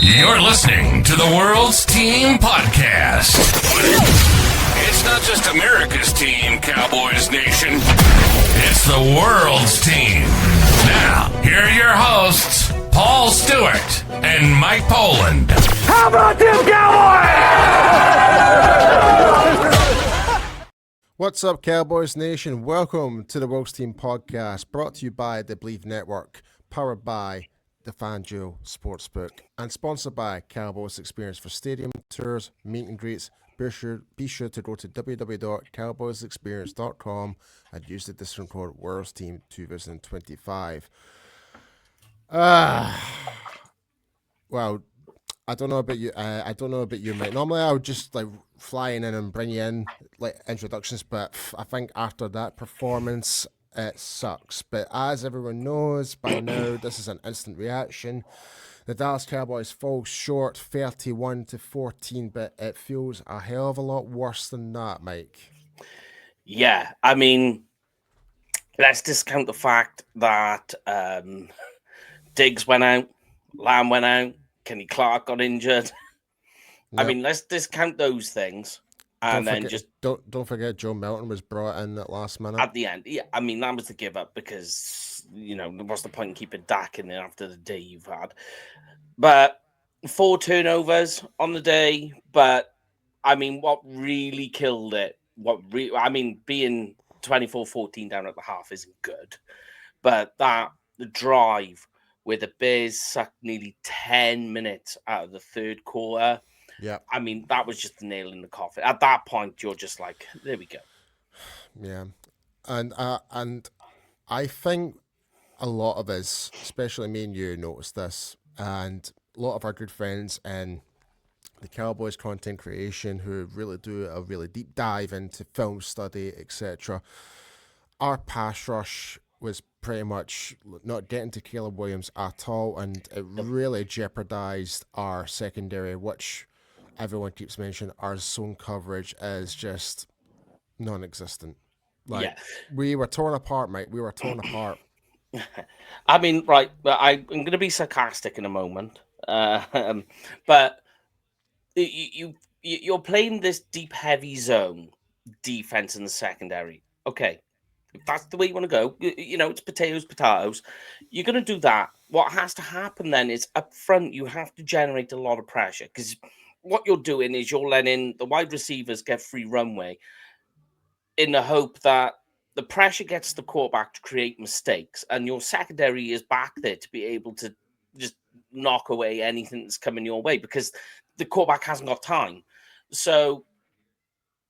You're listening to the World's Team Podcast. It's not just America's team, Cowboys Nation. It's the world's team. Now, here are your hosts, Paul Stewart and Mike Poland. How about them Cowboys? What's up, Cowboys Nation? Welcome to the World's Team Podcast, brought to you by the Believe Network, powered by the FanDuel Sportsbook, and sponsored by Cowboys Experience for stadium tours, meet and greets. Be sure to go to www.cowboysexperience.com and use the discount code World's Team 2025. Well, I don't know about you. Mate. Normally, I would just fly in and bring you in introductions, but I think after that performance, it sucks. But as everyone knows by now, this is an instant reaction. The Dallas Cowboys fall short 31-14, but it feels a hell of a lot worse than that, Mike. Yeah, I mean, let's discount the fact that Diggs went out, Lamb went out, Kenny Clark got injured. Yep. I mean, let's discount those things. And don't forget Joe Milton was brought in at last minute. At the end. Yeah, I mean, that was the give up because, what's the point in keeping Dak in there after the day you've had? But 4 turnovers on the day. But, I mean, what really killed it, being 24-14 down at the half isn't good. But the drive where the Bears sucked nearly 10 minutes out of the third quarter. Yeah, I mean, that was just the nail in the coffin. At that point, you're just like, there we go. Yeah, and I think a lot of us, especially me and you, noticed this, and a lot of our good friends in the Cowboys content creation who really do a really deep dive into film study, etc. Our pass rush was pretty much not getting to Caleb Williams at all, and it really jeopardized our secondary, which everyone keeps mentioning. Our zone coverage is just non-existent. We were torn apart, mate. We were torn apart. I mean, right, I'm going to be sarcastic in a moment, but you're playing this deep, heavy zone defense in the secondary. Okay, if that's the way you want to go, it's potatoes. You're going to do that. What has to happen then is up front, you have to generate a lot of pressure because what you're doing is you're letting the wide receivers get free runway in the hope that the pressure gets the quarterback to create mistakes, and your secondary is back there to be able to just knock away anything that's coming your way because the quarterback hasn't got time. So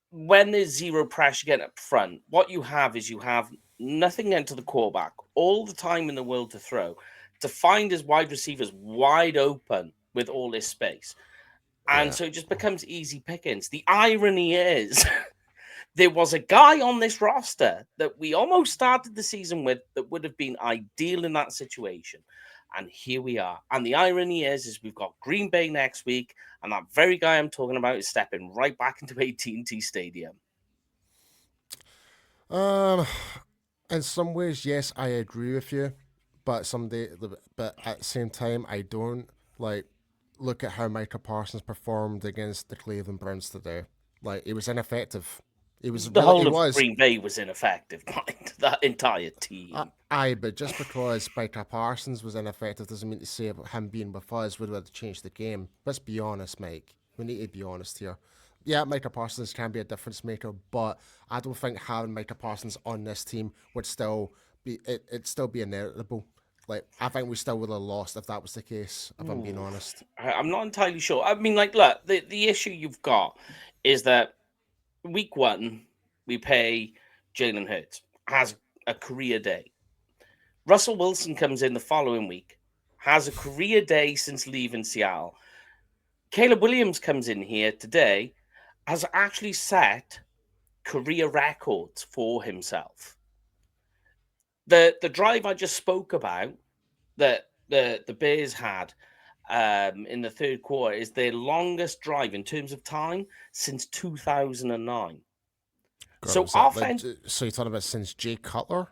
when there's zero pressure getting up front, what you have is you have nothing into the quarterback, all the time in the world to throw, to find his wide receivers wide open with all this space. And so it just becomes easy pickings. The irony is there was a guy on this roster that we almost started the season with that would have been ideal in that situation. And here we are. And the irony is we've got Green Bay next week, and that very guy I'm talking about is stepping right back into AT&T Stadium. In some ways, yes, I agree with you, but at the same time, I don't look at how Micah Parsons performed against the Cleveland Browns today. It was ineffective. Green Bay was ineffective. That entire team. But just because Micah Parsons was ineffective doesn't mean to say about him being with us would have changed the game. Let's be honest, Mike. We need to be honest here. Yeah, Micah Parsons can be a difference maker, but I don't think having Micah Parsons on this team would still be inevitable. I think we still would have lost if that was the case, if I'm being honest. I'm not entirely sure. I mean, look, the issue you've got is that week 1, we pay Jalen Hurts, has a career day. Russell Wilson comes in the following week, has a career day since leaving Seattle. Caleb Williams comes in here today, has actually set career records for himself. The drive I just spoke about that the Bears had in the third quarter is their longest drive in terms of time since 2009. God, so offense. So you're talking about since Jay Cutler?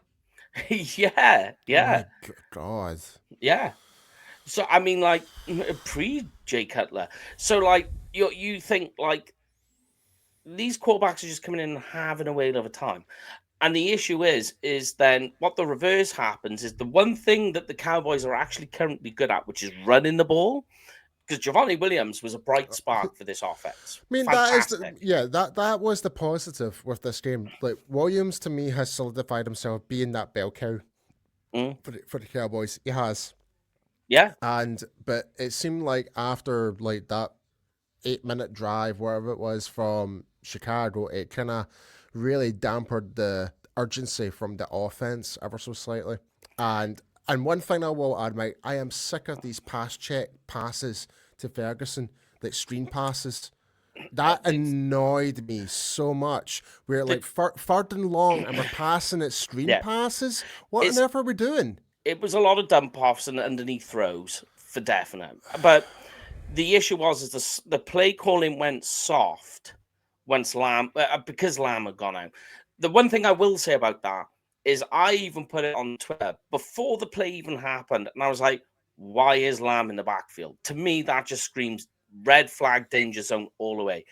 Yeah. Oh my God. Yeah. So I mean, like pre Jay Cutler. So like you think like these quarterbacks are just coming in and having a whale of a time. And the issue is then what the reverse happens is the one thing that the Cowboys are actually currently good at, which is running the ball. Because Javonte Williams was a bright spark for this offense. I mean, that is Fantastic. that was the positive with this game. Like Williams to me has solidified himself being that bell cow Mm, for the Cowboys. He has, yeah. but it seemed like after like that 8 minute drive, wherever it was from Chicago, it kind of really dampened the urgency from the offense ever so slightly. And one thing I will add, Mike, I am sick of these pass check passes to Ferguson, like screen passes. That annoyed me so much. We're like third and long, and we're passing at screen Yeah. passes. What on It's earth are we doing? it was a lot of dump offs and underneath throws for definite. But the issue was is the play calling went soft once Lamb because Lamb had gone out. The one thing I will say about that is I even put it on Twitter before the play even happened, and I was like, "Why is Lamb in the backfield?" To me, that just screams red flag, danger zone all the way.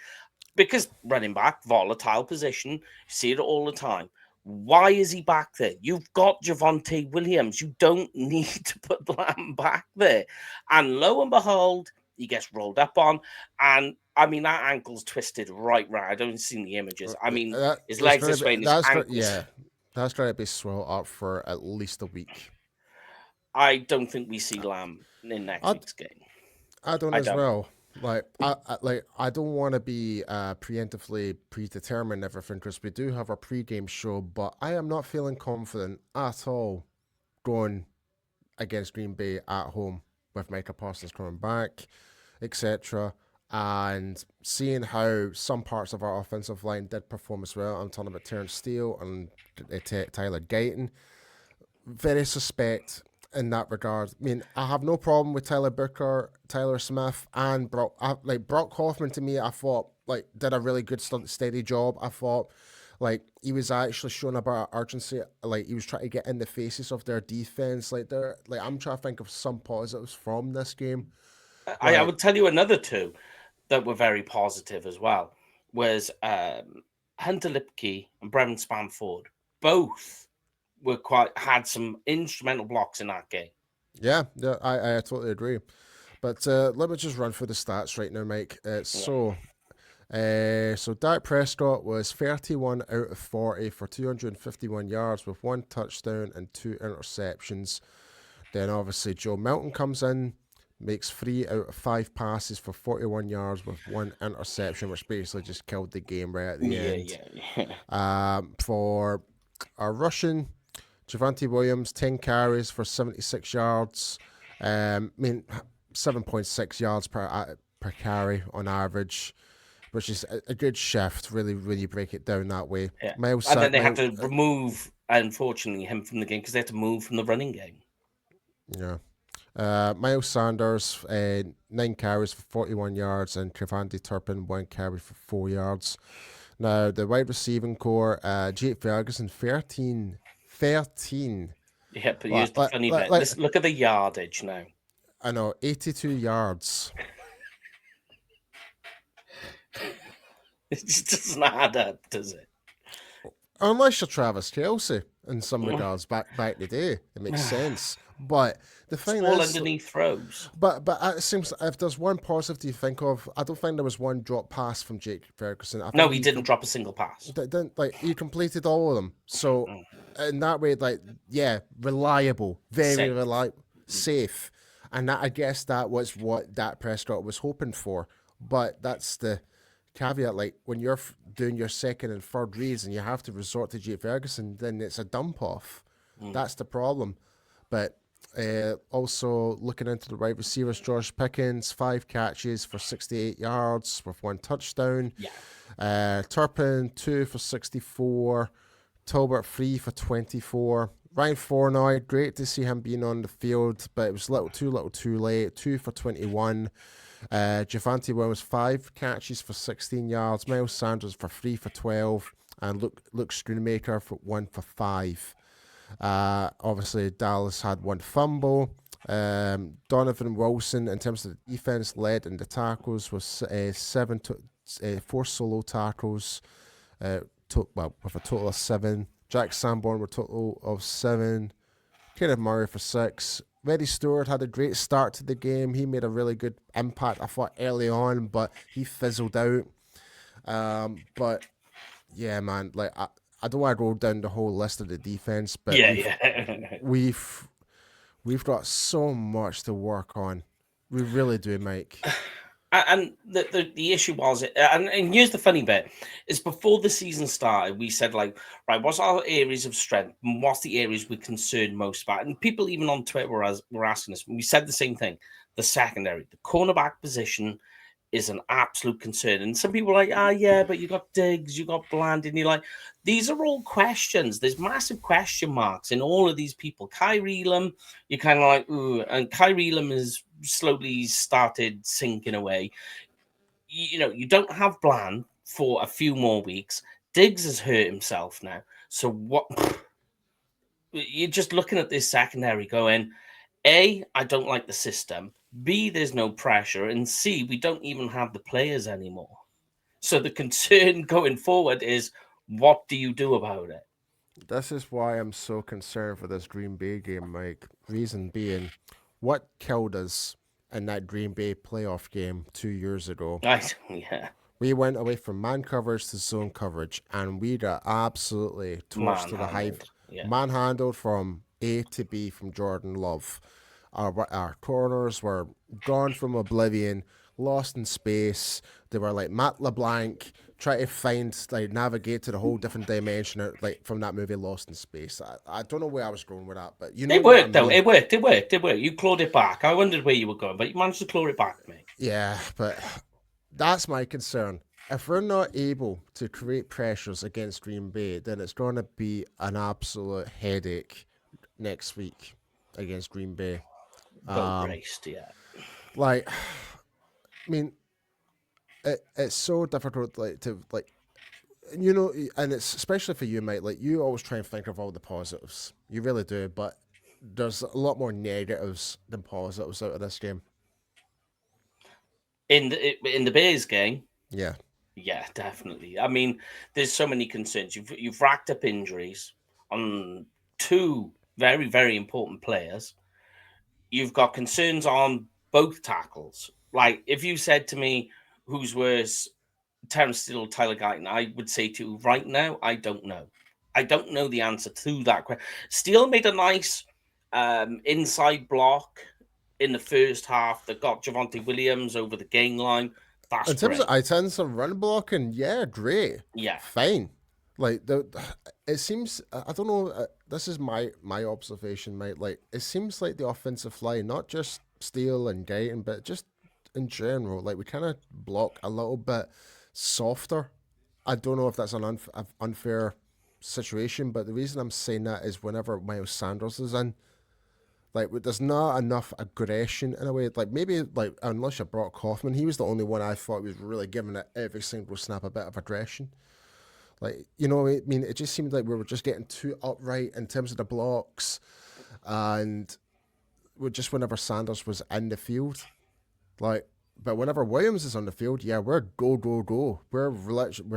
Because running back, volatile position, you see it all the time. Why is he back there? You've got Javonte Williams. You don't need to put Lamb back there. And lo and behold, he gets rolled up on. And I mean, that ankle's twisted right round. I don't see the images. I mean, That his is legs going to this way be and his ankles. yeah, that's going to be swell up for at least a week. I don't think we see Lamb in next I week's game. I don't I as don't. well. I don't want to be preemptively predetermine everything because we do have a pre-game show, but I am not feeling confident at all going against Green Bay at home with Micah Parsons coming back, etc. And seeing how some parts of our offensive line did perform as well. I'm talking about Terrence Steele and Tyler Guyton. Very suspect in that regard. I mean, I have no problem with Tyler Booker, Tyler Smith, and Brock. Like Brock Hoffman, to me, I thought like did a really good steady job. I thought like he was actually showing a bit of urgency. Like he was trying to get in the faces of their defense. Like I'm trying to think of some positives from this game. I Like would tell you another two that were very positive as well was Hunter Lipke and Brevin Spanford. Both were quite had some instrumental blocks in that game. yeah, I totally agree. But let me just run through the stats right now, Mike. So Dak Prescott was 31 out of 40 for 251 yards with one touchdown and two interceptions. Then obviously Joe Milton comes in, makes 3 out of 5 passes for 41 yards with one interception, which basically just killed the game right at the end. Yeah. For our rushing, Javonte Williams, 10 carries for 76 yards. I mean, 7.6 yards per carry on average, which is a good shift, really, when you break it down that way. Yeah. And then they had to remove, unfortunately, him from the game because they had to move from the running game. Yeah. Miles Sanders, 9 carries for 41 yards, and Trevante Turpin, 1 carry for 4 yards. Now, the wide receiving core, Jake Ferguson, 13. Yeah, but here's the funny bit. Look at the yardage now. I know, 82 yards. It just doesn't add up, does it? Unless you're Travis Kelce in some regards back in the day, it makes sense. But the thing all is, underneath throws. But it seems if there's one positive you think of, I don't think there was one drop pass from Jake Ferguson. No, he didn't drop a single pass. Didn't like he completed all of them. So in that way, like reliable, very reliable, safe, and that I guess that was what Dak Prescott was hoping for. But that's the caveat. Like when you're doing your second and third reads and you have to resort to Jake Ferguson, then it's a dump off. That's the problem. But also looking into the wide receivers, Josh Pickens, 5 catches for 68 yards with 1 touchdown. Yeah. Turpin, 2 for 64. Tolbert, 3 for 24. Ryan Fournette, great to see him being on the field, but it was a little too late. 2 for 21. Javonte Williams, 5 catches for 16 yards. Miles Sanders for 3 for 12. And Luke Schoonmaker for 1 for 5. Obviously, Dallas had 1 fumble. Donovan Wilson, in terms of the defense, led in the tackles was four solo tackles, with a total of 7. Jack Sanborn with a total of 7. Kenneth Murray for 6. Reddy Stewart had a great start to the game. He made a really good impact, I thought, early on, but he fizzled out. But yeah, man, like I don't want to go down the whole list of the defense, but we've got so much to work on. We really do, Mike. And the issue was, and here's the funny bit, is before the season started, we said, like, right, what's our areas of strength and what's the areas we're concerned most about? And people even on Twitter were asking us, we said the same thing, the secondary, the cornerback position is an absolute concern. And some people are like, yeah, but you got Diggs, you got Bland, and you're like, these are all questions. There's massive question marks in all of these people. Kyrie Elam, you're kind of like, ooh, and Kyrie Elam has slowly started sinking away. You don't have Bland for a few more weeks. Diggs has hurt himself now. So what? You're just looking at this secondary going, A, I don't like the system. B, there's no pressure. And C, we don't even have the players anymore. So the concern going forward is, what do you do about it? This is why I'm so concerned for this Green Bay game, Mike. Reason being, what killed us in that Green Bay playoff game 2 years ago? Yeah. We went away from man coverage to zone coverage, and we got absolutely torched to the hive. Yeah. Manhandled from A to B from Jordan Love. Our corners were gone from oblivion, lost in space. They were like Matt LeBlanc, try to navigate to the whole different dimension, like from that movie Lost in Space. I don't know where I was going with that, but it worked though. It worked. You clawed it back. I wondered where you were going, but you managed to claw it back, mate. Yeah, but that's my concern. If we're not able to create pressures against Green Bay, then it's going to be an absolute headache next week against Green Bay. Boat raced, yeah. Like, I mean, it's so difficult, and it's especially for you, mate. Like, you always try and think of all the positives. You really do, but there's a lot more negatives than positives out of this game. In the Bears game, yeah, definitely. I mean, there's so many concerns. You've racked up injuries on 2 very, very important players. You've got concerns on both tackles. Like, if you said to me, who's worse, Terrence Steele or Tyler Guyton, I would say to you right now, I don't know. I don't know the answer to that question. Steele made a nice inside block in the first half that got Javonte Williams over the gain line. That's in terms of run blocking, yeah, great. Yeah. Fine. Like, it seems, I don't know, this is my observation, mate. Like, it seems like the offensive line, not just Steele and Guyton, but just in general, like, we kind of block a little bit softer. I don't know if that's an unfair situation, but the reason I'm saying that is whenever Miles Sanders is in, like, there's not enough aggression in a way. Like, maybe, like, unless you're Brock Hoffman, he was the only one I thought was really giving it every single snap a bit of aggression. Like, you know what I mean? It just seemed like we were just getting too upright in terms of the blocks. And just whenever Sanders was in the field. Like, but whenever Williams is on the field, yeah, we're go. We're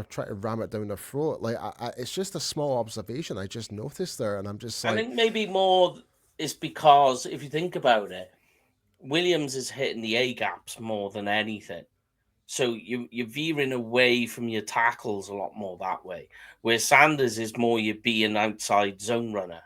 trying to ram it down their throat. Like, it's just a small observation I just noticed there. And I'm just like... I think maybe more is because, if you think about it, Williams is hitting the A-gaps more than anything. So you're veering away from your tackles a lot more that way. Where Sanders is more you being outside zone runner.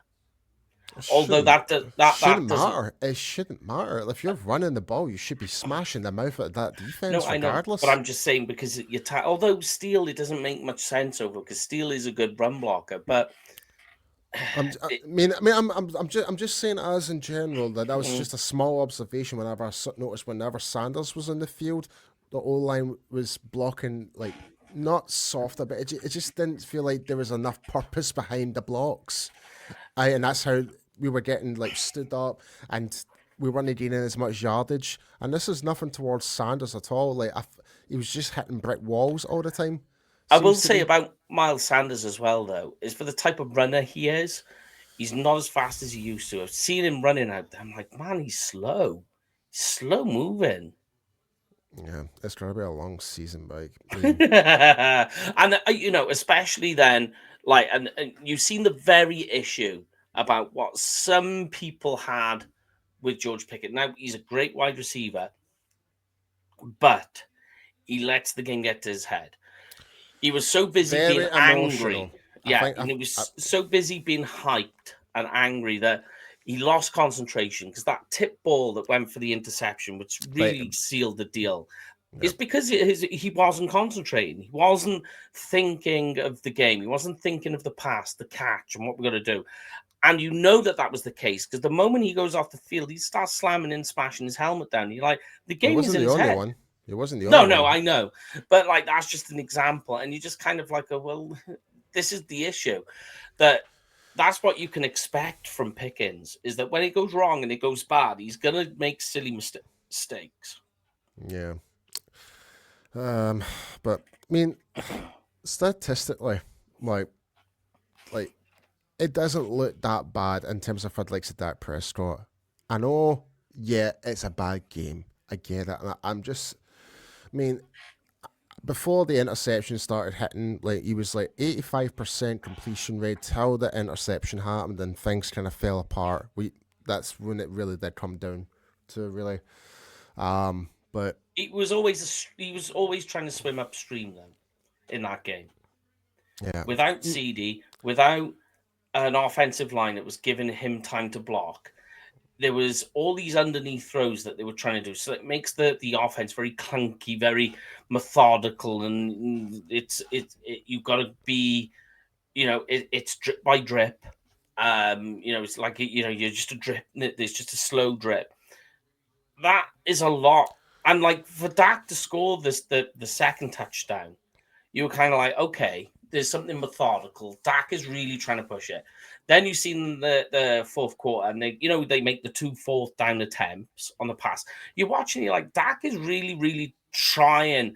Although that shouldn't matter. It shouldn't matter. If you're running the ball, you should be smashing the mouth at that defense regardless. But I'm just saying because although Steele, it doesn't make much sense over because Steele is a good run blocker, but I'm just saying as in general that was just a small observation. Whenever I noticed whenever Sanders was in the field, the O-line was blocking, like, not softer, but it just didn't feel like there was enough purpose behind the blocks. And that's how we were getting, like, stood up, and we weren't gaining as much yardage. And this is nothing towards Sanders at all. Like, he was just hitting brick walls all the time. I will say about Miles Sanders as well, though, is for the type of runner he is, He's not as fast as he used to. I've seen him running out there. I'm like, man, he's slow. He's slow moving. Yeah, it's going to be a long season, Mike. And, especially then, like, and you've seen the very issue about what some people had with George Pickett. Now, he's a great wide receiver, but he lets the game get to his head. He was so busy Very being emotional. angry. Yeah, and he was so busy being hyped and angry that he lost concentration, because that tip ball that went for the interception, which really sealed the deal, is because he wasn't concentrating. He wasn't thinking of the game. He wasn't thinking of the pass, the catch, and what we're going to do. And you know that was the case, because the moment he goes off the field, he starts slamming and smashing his helmet down. You're like, the game is in his head. One. It wasn't the only one. No, I know. But, like, that's just an example. And you just kind of like, well, this is the issue. That's what you can expect from Pickens, is that when it goes wrong and it goes bad, he's going to make silly mistakes. Yeah. But, I mean, statistically, like, it doesn't look that bad in terms of I'd like to Dak Prescott. I know, yeah, it's a bad game. I get it. And before the interception started hitting, like, he was like 85% completion rate till the interception happened and things kind of fell apart. That's when it really did come down to really. But he was always trying to swim upstream then in that game. Yeah. Without CeeDee, without an offensive line that was giving him time to block, there was all these underneath throws that they were trying to do. So it makes the offense very clunky, very methodical, and you've got to be, it's drip by drip. It's like, you're just a drip. There's just a slow drip. That is a lot. And, like, for Dak to score the second touchdown, you were kind of like, okay, there's something methodical. Dak is really trying to push it. Then you've seen the fourth quarter, and they make the 2 fourth down attempts on the pass. You're watching, you're like, Dak is really, really trying.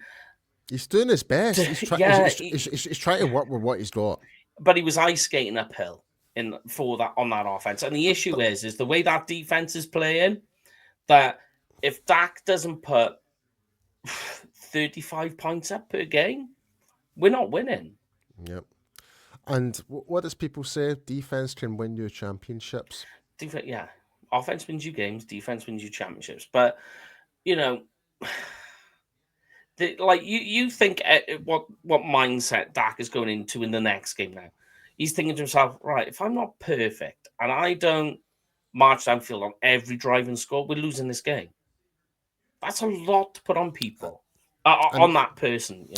He's doing his best. He's trying to work with what he's got. But he was ice skating uphill on that offense. And the issue is the way that defense is playing, that if Dak doesn't put 35 points up per game, we're not winning. Yep. And what does people say? Defense can win you championships. Yeah. Offense wins you games. Defense wins you championships. But, you think what mindset Dak is going into in the next game now. He's thinking to himself, right, if I'm not perfect and I don't march downfield on every drive and score, we're losing this game. That's a lot to put on people, on that person,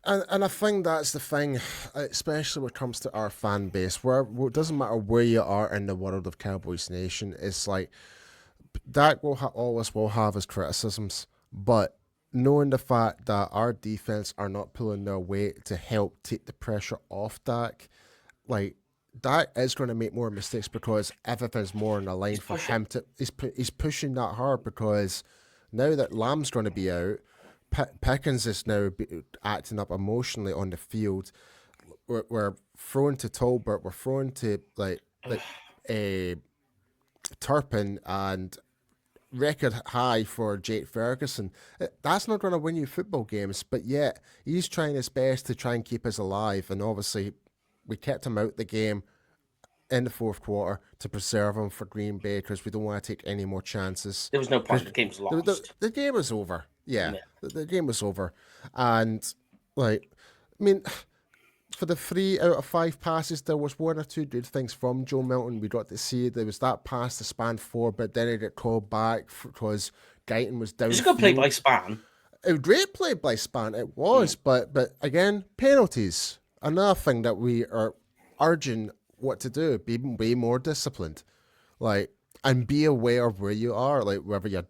And I think that's the thing, especially when it comes to our fan base, where it doesn't matter where you are in the world of Cowboys Nation, it's like Dak always will have his criticisms, but knowing the fact that our defense are not pulling their weight to help take the pressure off Dak, like, Dak is going to make more mistakes because everything's more on the line for him to. He's pushing that hard because now that Lamb's going to be out, Pickens is now acting up emotionally on the field. We're thrown to Tolbert. We're thrown to Turpin and record high for Jake Ferguson. That's not going to win you football games, but yet he's trying his best to try and keep us alive. And obviously, we kept him out the game in the fourth quarter to preserve him for Green Bay because we don't want to take any more chances. There was no point. The game's lost. The game was over. Yeah. The game was over. And, for the 3 out of 5 passes, there was 1 or 2 good things from Joe Milton. We got to see there was that pass to Span 4, but then it got called back because Guyton was down. It was a good play by Span. A great play by Span. It was, but again, penalties. Another thing that we are urging what to do, be way more disciplined, and be aware of where you are, whether you're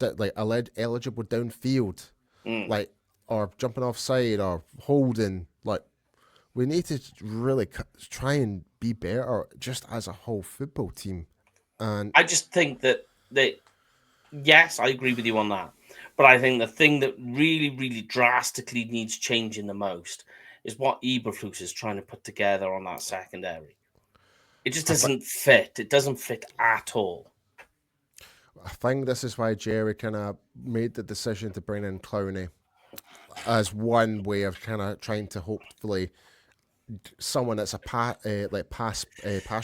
eligible downfield, or jumping offside or holding. We need to really try and be better just as a whole football team. And I just think that yes, I agree with you on that. But I think the thing that really, really drastically needs changing the most is what Eberflus is trying to put together on that secondary. It just doesn't fit. It doesn't fit at all. I think this is why Jerry kind of made the decision to bring in Clowney as one way of kind of trying to hopefully someone that's a pass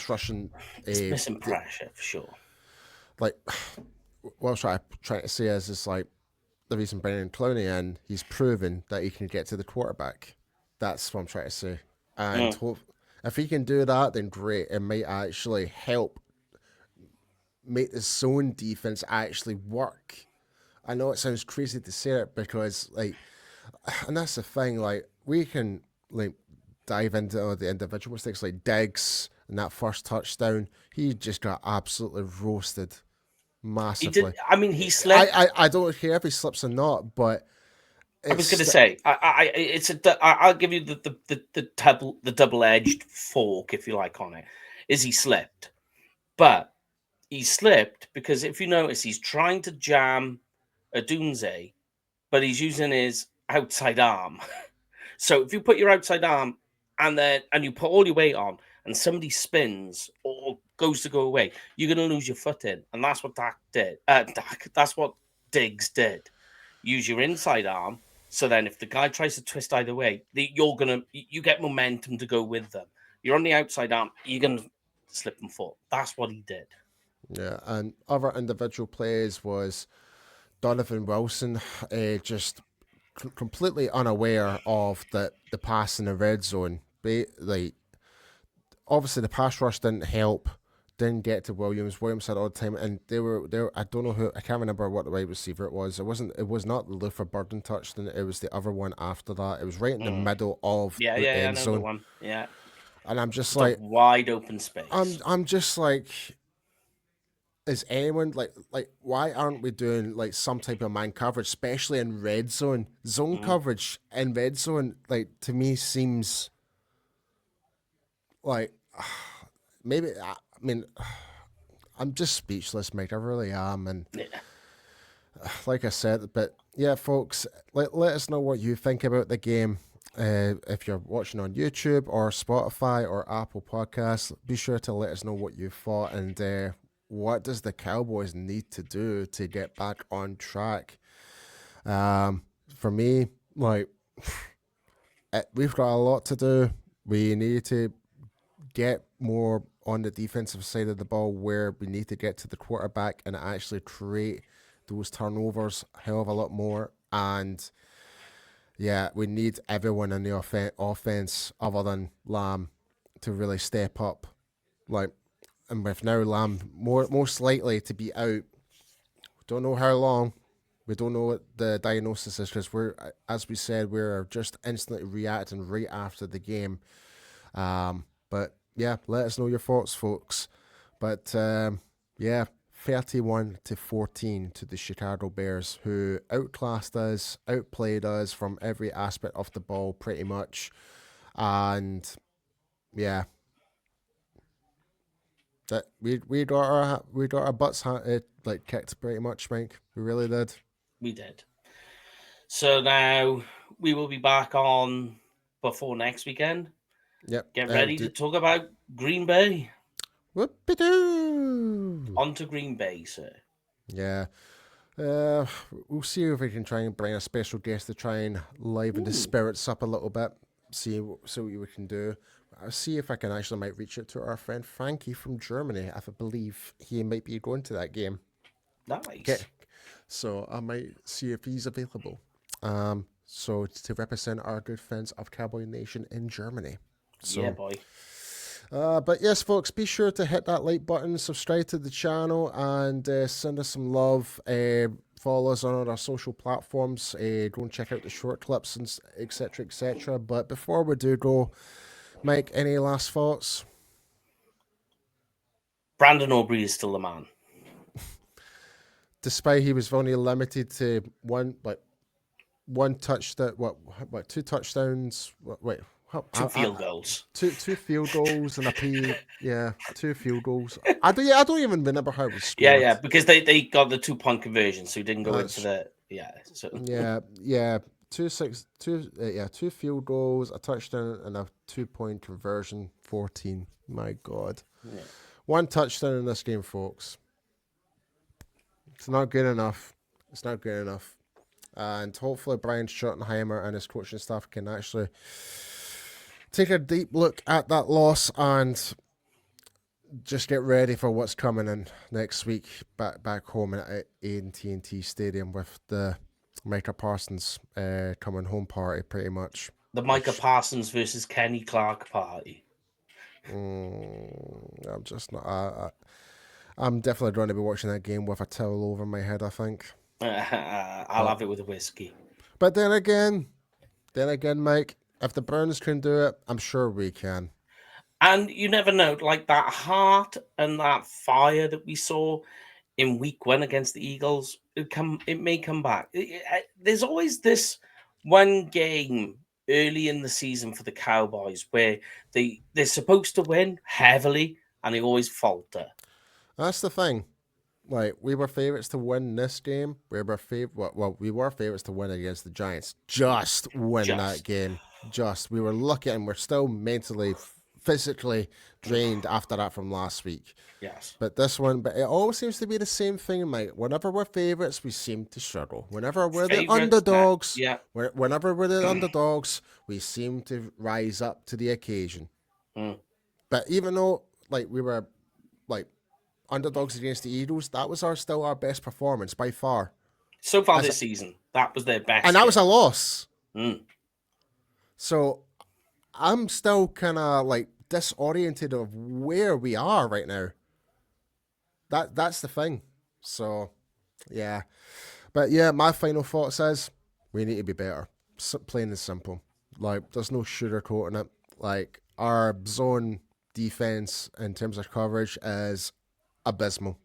rushing. It's missing pressure for sure. Like, what I'm trying to say is like the reason bringing Clowney in, he's proven that he can get to the quarterback. That's what I'm trying to say. And if he can do that, then great. It might actually help make the zone defense actually work. I know it sounds crazy to say it because, like, and that's the thing, like, we can, like, dive into the individual mistakes, like Diggs and that first touchdown. He just got absolutely roasted massively. He did. I mean, he slipped. I don't care if he slips or not, but I was going to say, I'll give you the double-edged fork, if you like, on it. Is he slipped? But he slipped because if you notice, he's trying to jam a Dunze, but he's using his outside arm. So if you put your outside arm and you put all your weight on, and somebody spins or goes to go away, you're going to lose your footing, and that's what Dak did. That's what Diggs did. Use your inside arm. So then, if the guy tries to twist either way, you get momentum to go with them. You're on the outside arm, you're gonna slip and fall. That's what he did. Yeah, and other individual plays was Donovan Wilson, just completely unaware of the pass in the red zone. Like, obviously the pass rush didn't help, didn't get to Williams. Williams had all the time, and they were. I don't know who. I can't remember what the wide receiver it was. It was not the Luther Burden touchdown. It was the other one after that. It was right in the middle of the end zone. The one. Yeah, and I'm just like wide open space. I'm just like, is anyone like why aren't we doing like some type of man coverage, especially in red zone? Zone coverage in red zone, like, to me seems like maybe. I mean, I'm just speechless, Mike. I really am, and like I said, but yeah, folks, let us know what you think about the game. If you're watching on YouTube or Spotify or Apple Podcasts, be sure to let us know what you thought and what does the Cowboys need to do to get back on track. For me, like, we've got a lot to do. We need to get more on the defensive side of the ball where we need to get to the quarterback and actually create those turnovers a hell of a lot more. And yeah, we need everyone in the offense other than Lamb to really step up. Like, and with now Lamb most likely to be out, don't know how long. We don't know what the diagnosis is because as we said, we're just instantly reacting right after the game. But yeah, let us know your thoughts, folks. But yeah, 31-14 to the Chicago Bears, who outclassed us, outplayed us from every aspect of the ball, pretty much. And yeah, that we got our butts kicked pretty much, Mike. We really did. We did. So now we will be back on before next weekend. Yep. Get ready to talk about Green Bay. Whoop-a-doo! On to Green Bay, sir. Yeah. We'll see if we can try and bring a special guest to try and liven the spirits up a little bit. See what we can do. I'll see if I can actually might reach out to our friend Frankie from Germany. I believe he might be going to that game. Nice. Okay. So I might see if he's available. So to represent our good friends of Cowboy Nation in Germany. So, yeah, boy. But yes, folks, be sure to hit that like button, subscribe to the channel, and send us some love. Follow us on our social platforms. Go and check out the short clips and etc. etc. But before we do go, Mike, any last thoughts? Brandon Aubrey is still the man. Despite he was only limited to one touchdown, two touchdowns? Two field goals. Two field goals and a P. Yeah, two field goals. I don't even remember how it was scored. Yeah, because they got the 2-point conversion, so he didn't go into the. Yeah. So. Yeah. two field goals, a touchdown, and a 2-point conversion. 14. My God. Yeah. One touchdown in this game, folks. It's not good enough. It's not good enough. And hopefully Brian Schottenheimer and his coaching staff can actually take a deep look at that loss and just get ready for what's coming in next week back home at AT&T Stadium with the Micah Parsons coming home party, pretty much. The Micah Parsons versus Kenny Clark party. I'm just not. I'm definitely going to be watching that game with a towel over my head, I think. I'll have it with a whiskey. But then again, Mike, if the Browns can do it, I'm sure we can. And you never know, like that heart and that fire that we saw in week 1 against the Eagles, it may come back. There's always this one game early in the season for the Cowboys where they're supposed to win heavily and they always falter. That's the thing. Like, we were favorites to win this game. We were favorites to win against the Giants. Just win that game. We were lucky, and we're still mentally, physically drained after that from last week. Yes. But this one, it always seems to be the same thing, Mike. Whenever we're favorites, we seem to struggle. Whenever we're the underdogs, whenever we're the underdogs, we seem to rise up to the occasion. But even though, like, we were, like, underdogs against the Eagles, that was still our best performance by far. So far this season, that was their best. And that was a loss. So I'm still kind of like disoriented of where we are right now. That's the thing. So, yeah. But yeah, my final thoughts is we need to be better. Plain and simple. Like, there's no sugarcoating it. Like, our zone defense in terms of coverage is abysmal.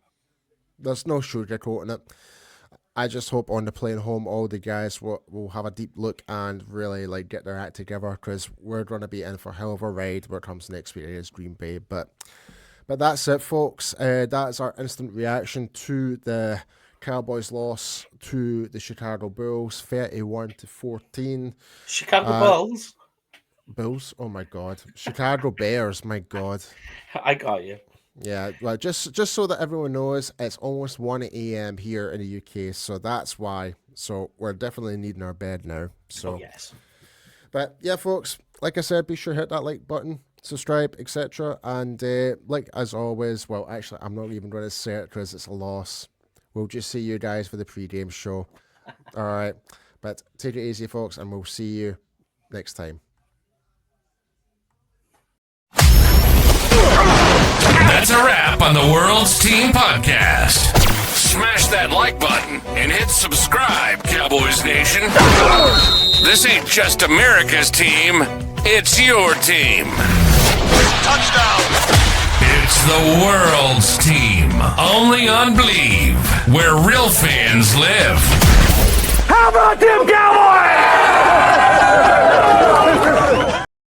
There's no sugarcoating it. I just hope on the plane home, all the guys will have a deep look and really like get their act together, because we're going to be in for a hell of a ride when it comes next week against Green Bay. But that's it, folks. That's our instant reaction to the Cowboys' loss to the Chicago Bulls, 31-14. Chicago Bulls? Bulls? Oh my God. Chicago Bears, my God. I got you. Yeah, well, just so that everyone knows, it's almost 1 a.m. here in the UK, so that's why. So we're definitely needing our bed now. So, yes. But yeah, folks, like I said, be sure to hit that like button, subscribe, etc. And like as always, well, actually, I'm not even going to say it because it's a loss. We'll just see you guys for the pre-game show. All right, but take it easy, folks, and we'll see you next time. That's a wrap on the World's Team Podcast. Smash that like button and hit subscribe, Cowboys Nation. This ain't just America's team, it's your team. Touchdown! It's the World's Team, only on Believe, where real fans live. How about them Cowboys?